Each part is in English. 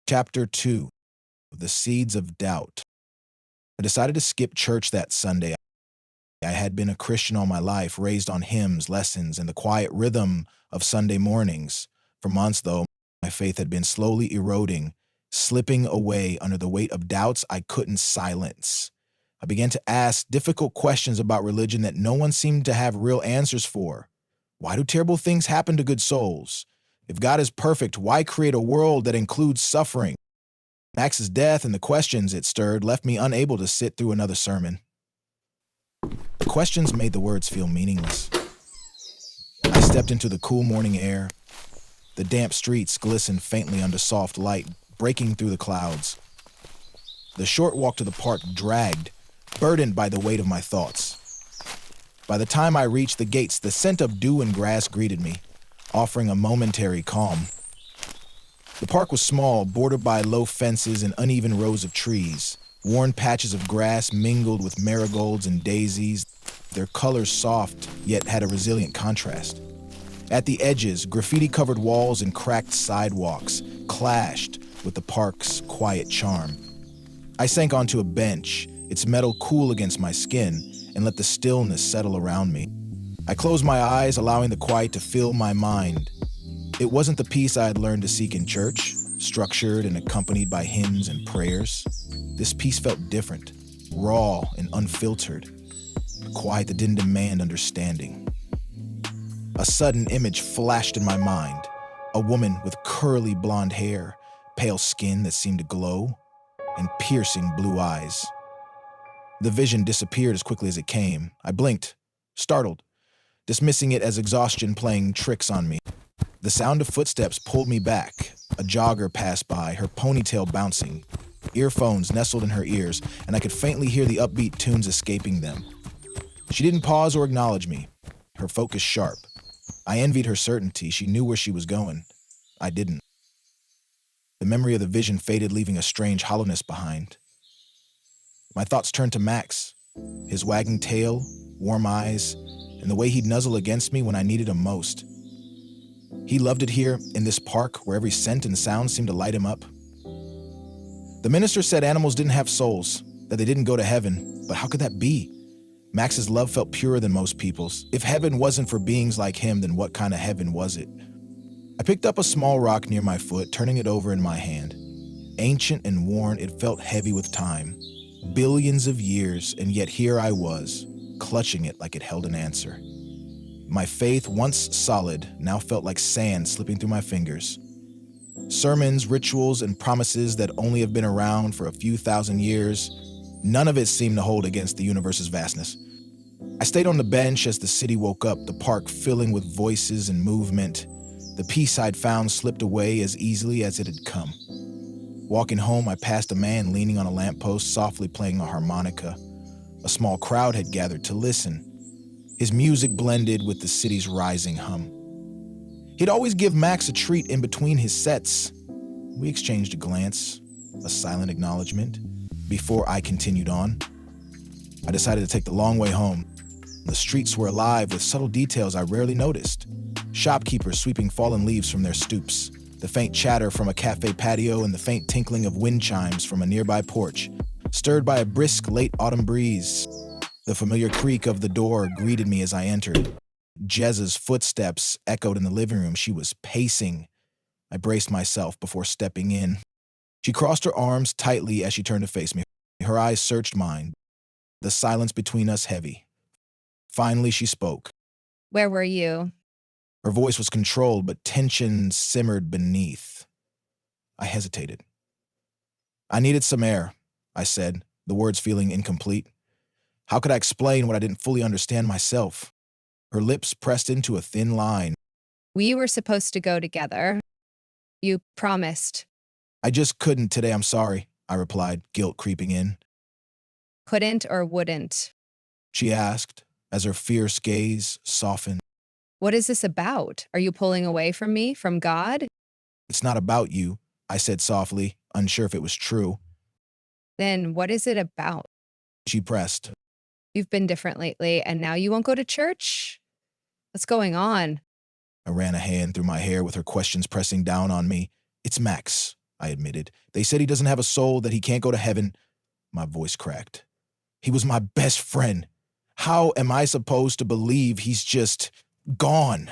Chapter 2. The Seeds of Doubt. I decided to skip church that Sunday. I had been a Christian all my life, raised on hymns, lessons, and the quiet rhythm of Sunday mornings. For months, though, my faith had been slowly eroding, slipping away under the weight of doubts I couldn't silence. I began to ask difficult questions about religion that no one seemed to have real answers for. Why do terrible things happen to good souls? If God is perfect, why create a world that includes suffering? Max's death and the questions it stirred left me unable to sit through another sermon. The questions made the words feel meaningless. I stepped into the cool morning air. The damp streets glistened faintly under soft light, breaking through the clouds. The short walk to the park dragged, burdened by the weight of my thoughts. By the time I reached the gates, the scent of dew and grass greeted me, offering a momentary calm. The park was small, bordered by low fences and uneven rows of trees. Worn patches of grass mingled with marigolds and daisies, their colors soft, yet had a resilient contrast. At the edges, graffiti-covered walls and cracked sidewalks clashed with the park's quiet charm. I sank onto a bench, its metal cool against my skin, and let the stillness settle around me. I closed my eyes, allowing the quiet to fill my mind. It wasn't the peace I had learned to seek in church, structured and accompanied by hymns and prayers. This peace felt different, raw and unfiltered, a quiet that didn't demand understanding. A sudden image flashed in my mind, a woman with curly blonde hair, pale skin that seemed to glow, and piercing blue eyes. The vision disappeared as quickly as it came. I blinked, startled, dismissing it as exhaustion playing tricks on me. The sound of footsteps pulled me back. A jogger passed by, her ponytail bouncing, earphones nestled in her ears, and I could faintly hear the upbeat tunes escaping them. She didn't pause or acknowledge me, her focus sharp. I envied her certainty. She knew where she was going. I didn't. The memory of the vision faded, leaving a strange hollowness behind. My thoughts turned to Max, his wagging tail, warm eyes, and the way he'd nuzzle against me when I needed him most. He loved it here, in this park, where every scent and sound seemed to light him up. The minister said animals didn't have souls, that they didn't go to heaven, but how could that be? Max's love felt purer than most people's. If heaven wasn't for beings like him, then what kind of heaven was it? I picked up a small rock near my foot, turning it over in my hand. Ancient and worn, it felt heavy with time. Billions of years, and yet here I was, clutching it like it held an answer. My faith, once solid, now felt like sand slipping through my fingers. Sermons, rituals, and promises that only have been around for a few thousand years, none of it seemed to hold against the universe's vastness. I stayed on the bench as the city woke up, the park filling with voices and movement. The peace I'd found slipped away as easily as it had come. Walking home, I passed a man leaning on a lamppost, softly playing a harmonica. A small crowd had gathered to listen. His music blended with the city's rising hum. He'd always give Max a treat in between his sets. We exchanged a glance, a silent acknowledgement, before I continued on. I decided to take the long way home. The streets were alive with subtle details I rarely noticed. Shopkeepers sweeping fallen leaves from their stoops, the faint chatter from a cafe patio, and the faint tinkling of wind chimes from a nearby porch, stirred by a brisk late autumn breeze. The familiar creak of the door greeted me as I entered. Jez's footsteps echoed in the living room. She was pacing. I braced myself before stepping in. She crossed her arms tightly as she turned to face me. Her eyes searched mine, the silence between us heavy. Finally, she spoke. Where were you? Her voice was controlled, but tension simmered beneath. I hesitated. I needed some air, I said, the words feeling incomplete. How could I explain what I didn't fully understand myself? Her lips pressed into a thin line. We were supposed to go together. You promised. I just couldn't today, I'm sorry, I replied, guilt creeping in. Couldn't or wouldn't? She asked, as her fierce gaze softened. What is this about? Are you pulling away from me, from God? It's not about you, I said softly, unsure if it was true. Then what is it about? She pressed. You've been different lately, and now you won't go to church? What's going on? I ran a hand through my hair with her questions pressing down on me. It's Max, I admitted. They said he doesn't have a soul, that he can't go to heaven. My voice cracked. He was my best friend. How am I supposed to believe he's just gone?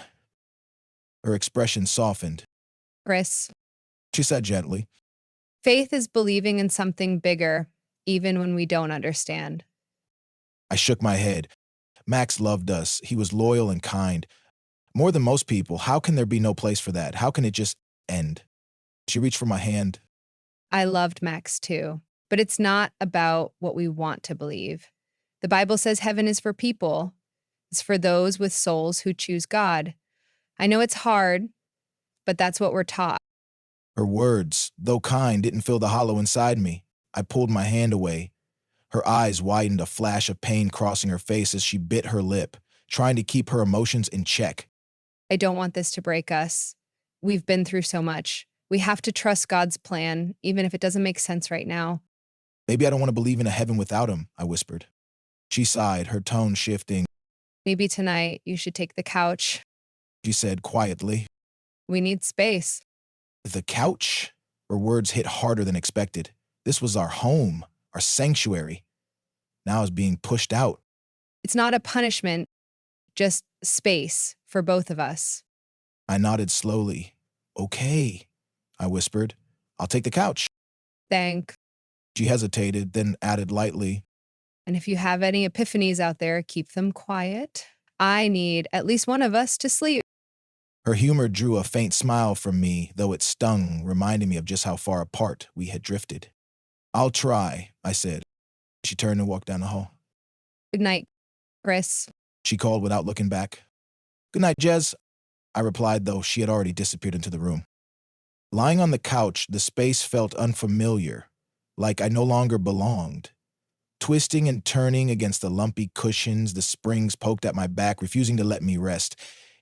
Her expression softened. Kris, She said gently, faith is believing in something bigger, even when we don't understand. I shook my head. Max loved us. He was loyal and kind. More than most people, how can there be no place for that? How can it just end? She reached for my hand. I loved Max too, but it's not about what we want to believe. The Bible says heaven is for people. It's for those with souls who choose God. I know it's hard, but that's what we're taught. Her words, though kind, didn't fill the hollow inside me. I pulled my hand away. Her eyes widened, a flash of pain crossing her face as she bit her lip, trying to keep her emotions in check. I don't want this to break us. We've been through so much. We have to trust God's plan, even if it doesn't make sense right now. Maybe I don't want to believe in a heaven without him, I whispered. She sighed, her tone shifting. Maybe tonight you should take the couch. She said quietly. We need space. The couch? Her words hit harder than expected. This was our home, our sanctuary. Now I was being pushed out. It's not a punishment, just space for both of us. I nodded slowly. Okay, I whispered. I'll take the couch. Thank. She hesitated, then added lightly. And if you have any epiphanies out there, keep them quiet. I need at least one of us to sleep. Her humor drew a faint smile from me, though it stung, reminding me of just how far apart we had drifted. I'll try, I said. She turned and walked down the hall. Good night, Kris. She called without looking back. Good night, Jez, I replied, though she had already disappeared into the room. Lying on the couch, the space felt unfamiliar, like I no longer belonged. Twisting and turning against the lumpy cushions, the springs poked at my back, refusing to let me rest.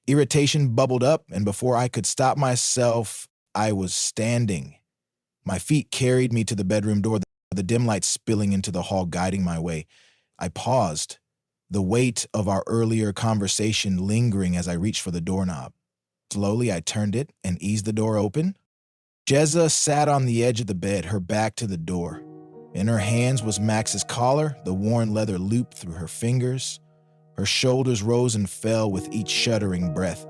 Irritation bubbled up, and before I could stop myself, I was standing. My feet carried me to the bedroom door, the dim light spilling into the hall, guiding my way. I paused, the weight of our earlier conversation lingering as I reached for the doorknob. Slowly, I turned it and eased the door open. Jezza sat on the edge of the bed, her back to the door. In her hands was Max's collar, the worn leather loop through her fingers. Her shoulders rose and fell with each shuddering breath,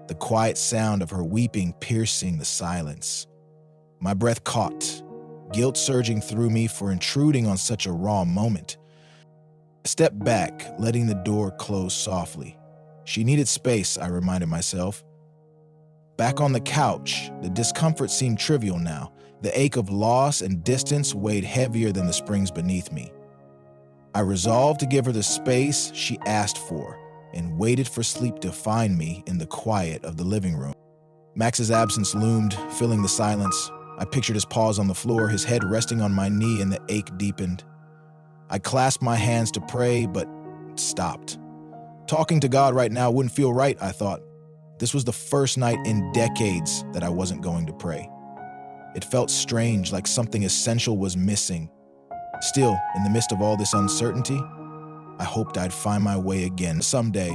the quiet sound of her weeping piercing the silence. My breath caught, guilt surging through me for intruding on such a raw moment. I stepped back, letting the door close softly. She needed space, I reminded myself. Back on the couch, the discomfort seemed trivial now. The ache of loss and distance weighed heavier than the springs beneath me. I resolved to give her the space she asked for and waited for sleep to find me in the quiet of the living room. Max's absence loomed, filling the silence. I pictured his paws on the floor, his head resting on my knee, and the ache deepened. I clasped my hands to pray, but stopped. Talking to God right now wouldn't feel right, I thought. This was the first night in decades that I wasn't going to pray. It felt strange, like something essential was missing. Still, in the midst of all this uncertainty, I hoped I'd find my way again someday